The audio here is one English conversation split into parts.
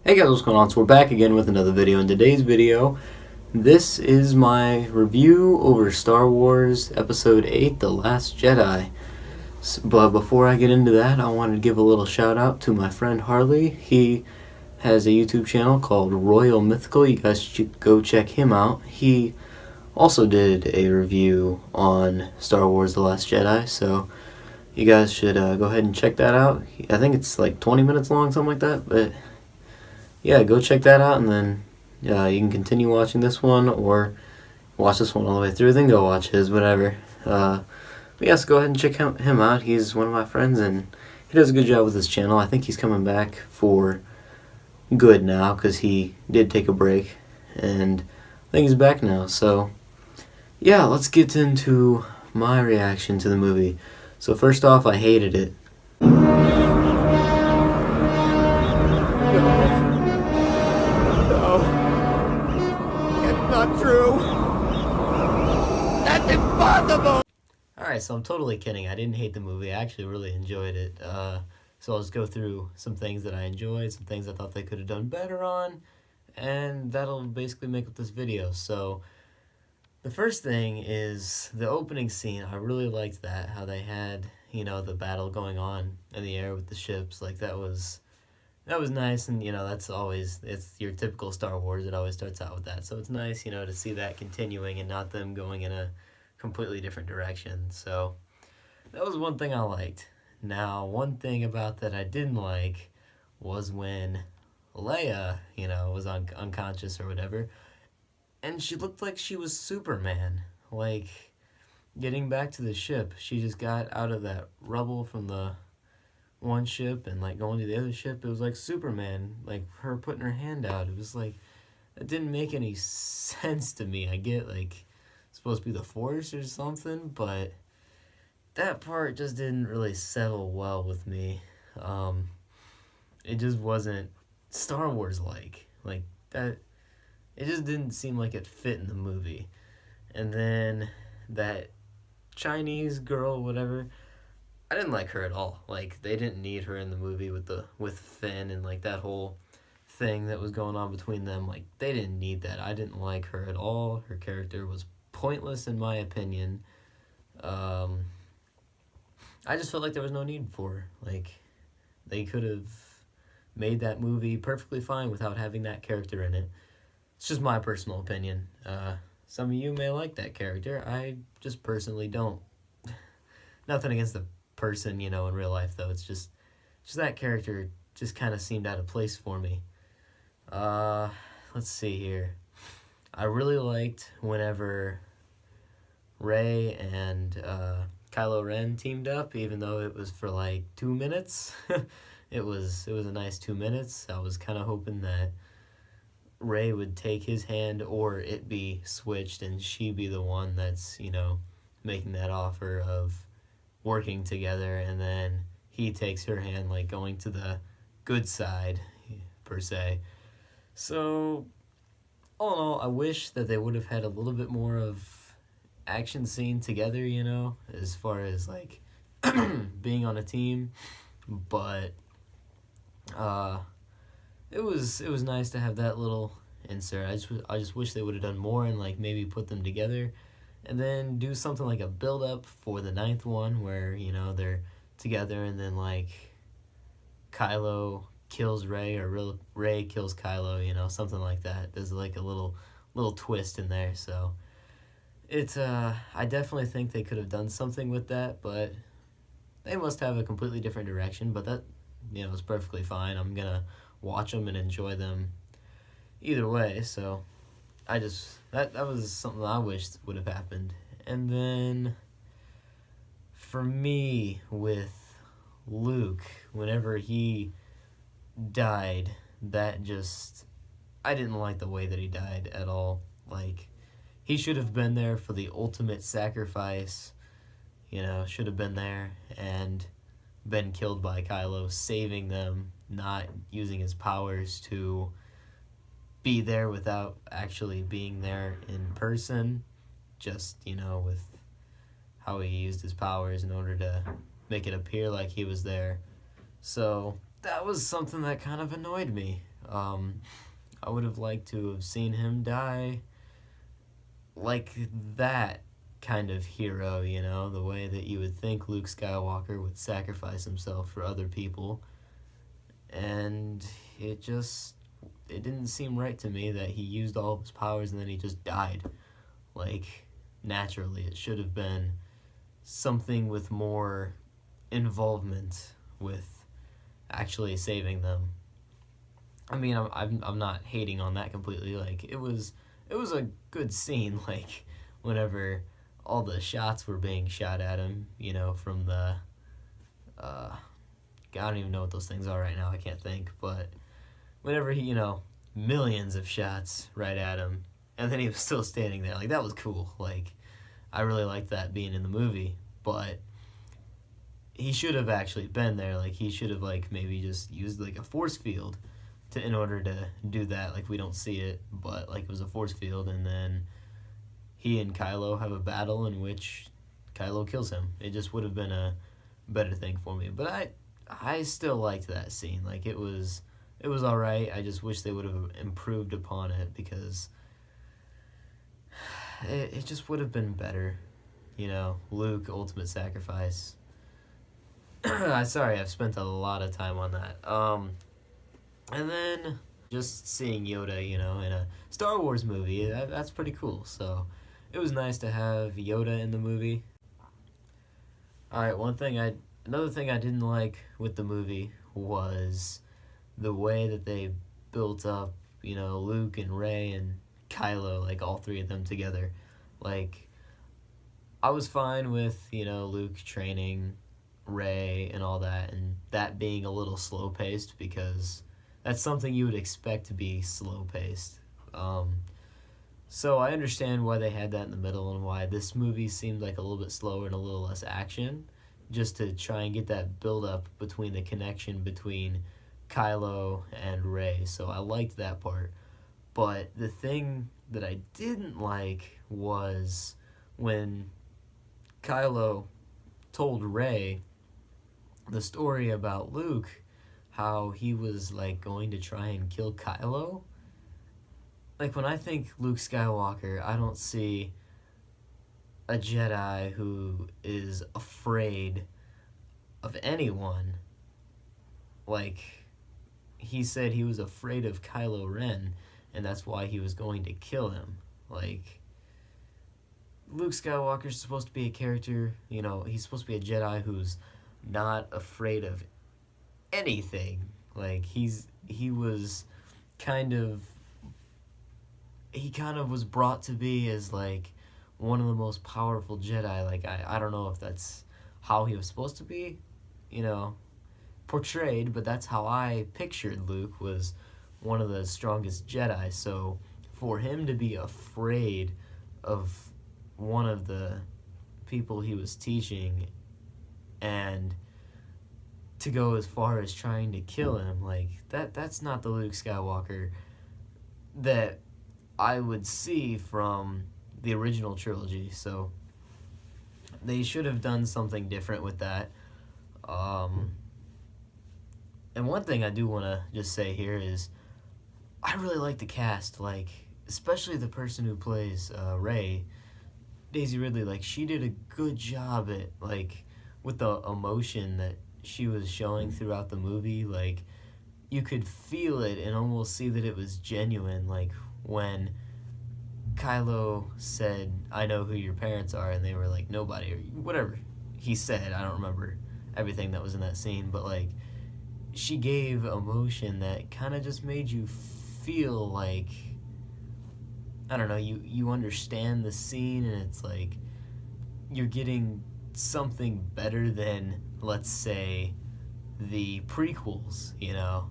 Hey guys, what's going on? So we're back again with another video. In today's video, this is my review over Star Wars Episode 8, The Last Jedi. But before I get into that, I wanted to give a little shout out to my friend Harley. He has a YouTube channel called Royal Mythical. You guys should go check him out. He also did a review on Star Wars The Last Jedi, so you guys should go ahead and check that out. I think it's like 20 minutes long, something like that, but yeah, go check that out, and then you can continue watching this one, or watch this one all the way through, then go watch his, whatever. But yes, go ahead and check him out. He's one of my friends, and he does a good job with his channel. I think he's coming back for good now, because he did take a break, and I think he's back now. So, yeah, let's get into my reaction to the movie. So first off, I hated it. Not true. That's impossible. Alright, so I'm totally kidding. I didn't hate the movie. I actually really enjoyed it. So I'll just go through some things that I enjoyed, some things I thought they could have done better on, and that'll basically make up this video. So the first thing is the opening scene. I really liked that, how they had, the battle going on in the air with the ships. Like, that was nice, and that's always, it's your typical Star Wars. It always starts out with that, so it's nice, to see that continuing and not them going in a completely different direction. So that was one thing I liked. Now, one thing about that I didn't like was when Leia, was unconscious or whatever, and she looked like she was Superman. Like, getting back to the ship, she just got out of that rubble from the one ship and like going to the other ship. It was like Superman, like her putting her hand out. It was like, it didn't make any sense to me. I get like it's supposed to be the Force or something, but that part just didn't really settle well with me. It just wasn't Star Wars like that. It just didn't seem like it fit in the movie. And then that Chinese girl, whatever, I didn't like her at all. Like, they didn't need her in the movie with Finn and like that whole thing that was going on between them. Like, they didn't need that. I didn't like her at all. Her character was pointless in my opinion. I just felt like there was no need for her. Like, they could have made that movie perfectly fine without having that character in it. It's just my personal opinion. Some of you may like that character. I just personally don't. Nothing against the person, in real life, though. It's just that character just kind of seemed out of place for me. Let's see here. I really liked whenever Rey and Kylo Ren teamed up, even though it was for like 2 minutes. It was a nice 2 minutes. I was kind of hoping that Rey would take his hand, or it be switched and she be the one that's, making that offer of working together, and then he takes her hand, like going to the good side, per se. So, all in all, I wish that they would have had a little bit more of action scene together, as far as like being on a team. But it was nice to have that little insert. I just wish they would have done more and like maybe put them together, and then do something like a build up for the 9th one where they're together, and then like Kylo kills Rey, or Rey kills Kylo, something like that. There's like a little twist in there. So it's I definitely think they could have done something with that, but they must have a completely different direction. But that is perfectly fine. I'm gonna watch them and enjoy them either way. So I just, that was something I wished would have happened. And then for me, with Luke, whenever he died, that just, I didn't like the way that he died at all. Like, he should have been there for the ultimate sacrifice, should have been there and been killed by Kylo, saving them, not using his powers to be there without actually being there in person, just, with how he used his powers in order to make it appear like he was there. So that was something that kind of annoyed me. Um, I would have liked to have seen him die like that kind of hero, you know, the way that you would think Luke Skywalker would sacrifice himself for other people. And it didn't seem right to me that he used all of his powers and then he just died. Like, naturally. It should have been something with more involvement with actually saving them. I mean, I'm not hating on that completely. Like, it was a good scene. Like, whenever all the shots were being shot at him, you know, from the I don't even know what those things are right now. I can't think, but whenever he, you know, millions of shots right at him, and then he was still standing there. Like, that was cool. Like, I really liked that being in the movie, but he should have actually been there. Like, he should have, like, maybe just used, like, a force field in order to do that. Like, we don't see it, but, like, it was a force field, and then he and Kylo have a battle in which Kylo kills him. It just would have been a better thing for me. But I still liked that scene. Like, it was all right. I just wish they would have improved upon it because it just would have been better. You know, Luke, ultimate sacrifice. Sorry, I've spent a lot of time on that. And then just seeing Yoda, you know, in a Star Wars movie, that's pretty cool. So it was nice to have Yoda in the movie. All right, another thing I didn't like with the movie was the way that they built up, you know, Luke and Rey and Kylo, like all three of them together. Like, I was fine with, you know, Luke training Rey and all that, and that being a little slow paced because that's something you would expect to be slow paced. So I understand why they had that in the middle and why this movie seemed like a little bit slower and a little less action, just to try and get that build up between the connection between Kylo and Rey. So I liked that part. But the thing that I didn't like was when Kylo told Rey the story about Luke, how he was like going to try and kill Kylo. Like, when I think Luke Skywalker, I don't see a Jedi who is afraid of anyone. Like, he said he was afraid of Kylo Ren, and that's why he was going to kill him. Like, Luke Skywalker's supposed to be a character, you know, he's supposed to be a Jedi who's not afraid of anything. Like, he kind of was brought to be as, like, one of the most powerful Jedi. Like, I don't know if that's how he was supposed to be, you know, portrayed, but that's how I pictured Luke, was one of the strongest Jedi. So for him to be afraid of one of the people he was teaching and to go as far as trying to kill him, like, that's not the Luke Skywalker that I would see from the original trilogy. So they should have done something different with that. And one thing I do want to just say here is I really like the cast, like, especially the person who plays Rey, Daisy Ridley. Like, she did a good job at, like, with the emotion that she was showing throughout the movie. Like, you could feel it and almost see that it was genuine. Like, when Kylo said, "I know who your parents are," and they were like, "Nobody," or whatever he said. I don't remember everything that was in that scene, but, like, she gave emotion that kind of just made you feel like, I don't know, you understand the scene, and it's like you're getting something better than, let's say, the prequels, you know?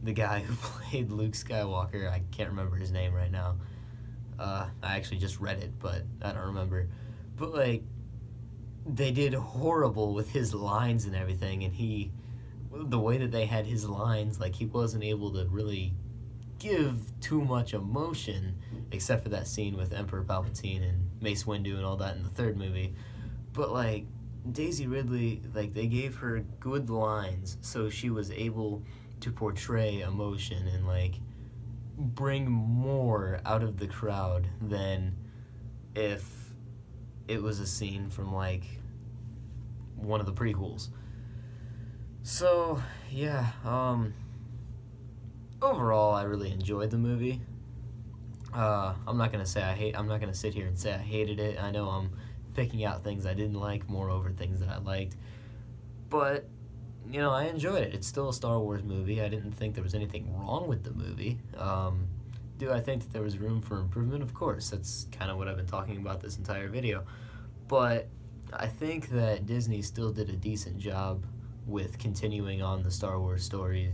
The guy who played Luke Skywalker, I can't remember his name right now. I actually just read it, but I don't remember. But, like, they did horrible with his lines and everything, and the way that they had his lines, like, he wasn't able to really give too much emotion, except for that scene with Emperor Palpatine and Mace Windu and all that in the third movie. But, like, Daisy Ridley, like, they gave her good lines, so she was able to portray emotion and like bring more out of the crowd than if it was a scene from like one of the prequels. So yeah, overall I really enjoyed the movie. I'm not gonna sit here and say I hated it. I know I'm picking out things I didn't like more over things that I liked, but you know, I enjoyed it. It's still a Star Wars movie. I didn't think there was anything wrong with the movie. Do I think that there was room for improvement? Of course. That's kind of what I've been talking about this entire video. But I think that Disney still did a decent job with continuing on the Star Wars story.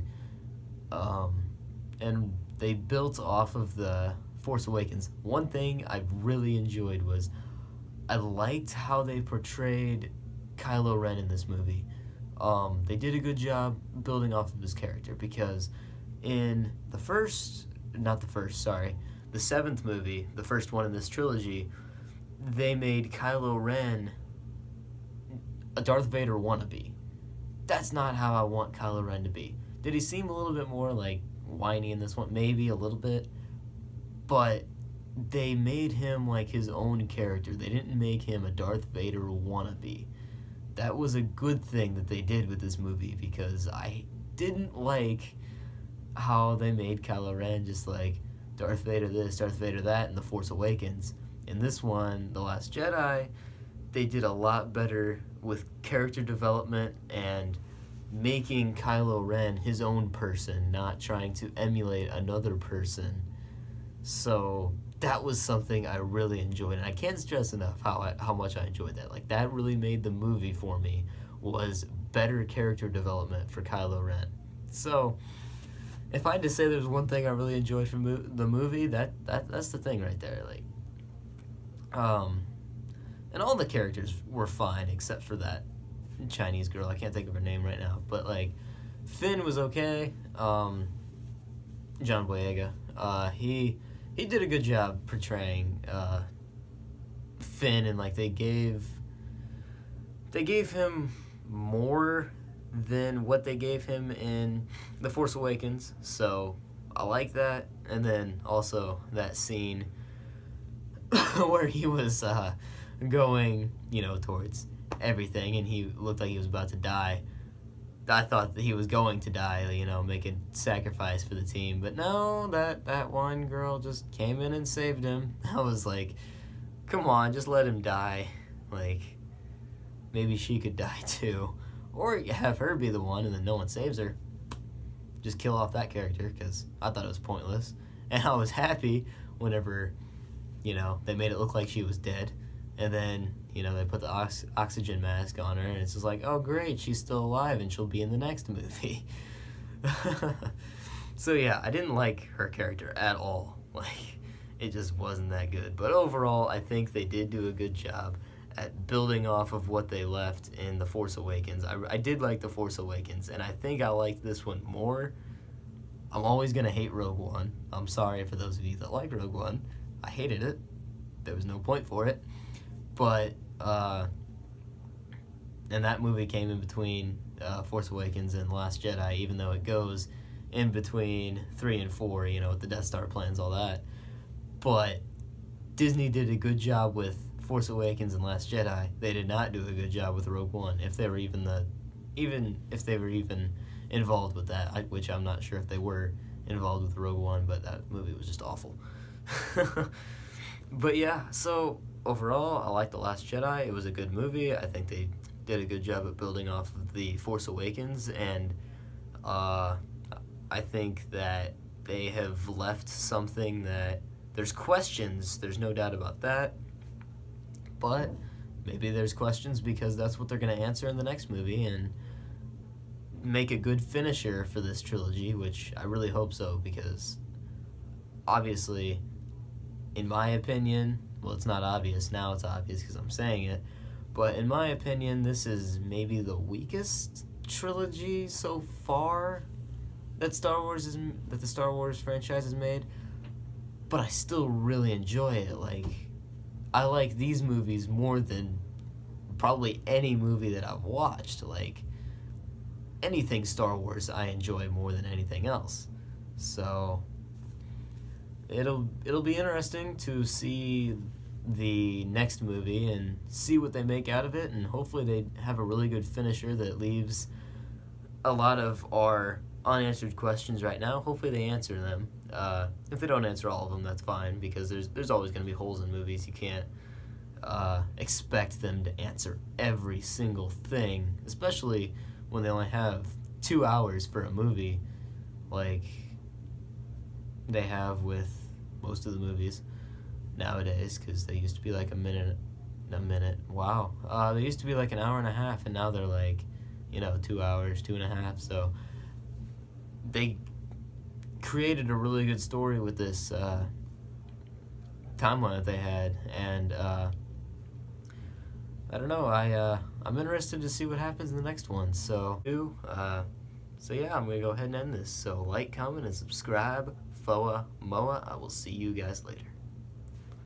And they built off of the Force Awakens. One thing I really enjoyed was I liked how they portrayed Kylo Ren in this movie. They did a good job building off of his character because in the seventh movie, the first one in this trilogy, they made Kylo Ren a Darth Vader wannabe. That's not how I want Kylo Ren to be. Did he seem a little bit more like whiny in this one? Maybe a little bit, but they made him like his own character. They didn't make him a Darth Vader wannabe. That was a good thing that they did with this movie because I didn't like how they made Kylo Ren just like Darth Vader this, Darth Vader that in The Force Awakens. In this one, The Last Jedi, they did a lot better with character development and making Kylo Ren his own person, not trying to emulate another person. So that was something I really enjoyed, and I can't stress enough how much I enjoyed that. Like, that really made the movie for me, was better character development for Kylo Ren. So, if I had to say there's one thing I really enjoyed from the movie, that's the thing right there. Like, and all the characters were fine except for that Chinese girl. I can't think of her name right now, but like, Finn was okay. John Boyega, he did a good job portraying Finn, and like they gave him more than what they gave him in The Force Awakens, so I like that. And then also that scene where he was going, towards everything, and he looked like he was about to die. I thought that he was going to die, make a sacrifice for the team. But no, that one girl just came in and saved him. I was like, come on, just let him die. Like, maybe she could die too. Or have her be the one and then no one saves her. Just kill off that character, because I thought it was pointless. And I was happy whenever, they made it look like she was dead. And then, they put the oxygen mask on her, and it's just like, oh, great, she's still alive, and she'll be in the next movie. So, yeah, I didn't like her character at all. Like, it just wasn't that good. But overall, I think they did do a good job at building off of what they left in The Force Awakens. I did like The Force Awakens, and I think I liked this one more. I'm always going to hate Rogue One. I'm sorry for those of you that like Rogue One. I hated it. There was no point for it. But, and that movie came in between Force Awakens and Last Jedi, even though it goes in between 3 and 4, with the Death Star plans, all that. But Disney did a good job with Force Awakens and Last Jedi. They did not do a good job with Rogue One, if they were even involved with that, which I'm not sure if they were involved with Rogue One, but that movie was just awful. But yeah, so overall, I liked The Last Jedi. It was a good movie. I think they did a good job at building off of The Force Awakens, and I think that they have left something that there's questions. There's no doubt about that. But maybe there's questions because that's what they're going to answer in the next movie and make a good finisher for this trilogy, which I really hope so, because obviously, in my opinion, well, it's not obvious. Now it's obvious because I'm saying it. But in my opinion, this is maybe the weakest trilogy so far that the Star Wars franchise has made. But I still really enjoy it. Like, I like these movies more than probably any movie that I've watched. Like, anything Star Wars I enjoy more than anything else. So it'll be interesting to see the next movie and see what they make out of it, and hopefully they have a really good finisher that leaves a lot of our unanswered questions right now. Hopefully they answer them. If they don't answer all of them, that's fine, because there's always going to be holes in movies. You can't expect them to answer every single thing, especially when they only have 2 hours for a movie, like they have with most of the movies nowadays, because they used to be like a minute. Wow. They used to be like an hour and a half, and now they're like, 2 hours, 2.5. So they created a really good story with this timeline that they had, and I don't know. I'm interested to see what happens in the next one. So yeah, I'm gonna go ahead and end this. So like, comment, and subscribe. Foa Moa. I will see you guys later.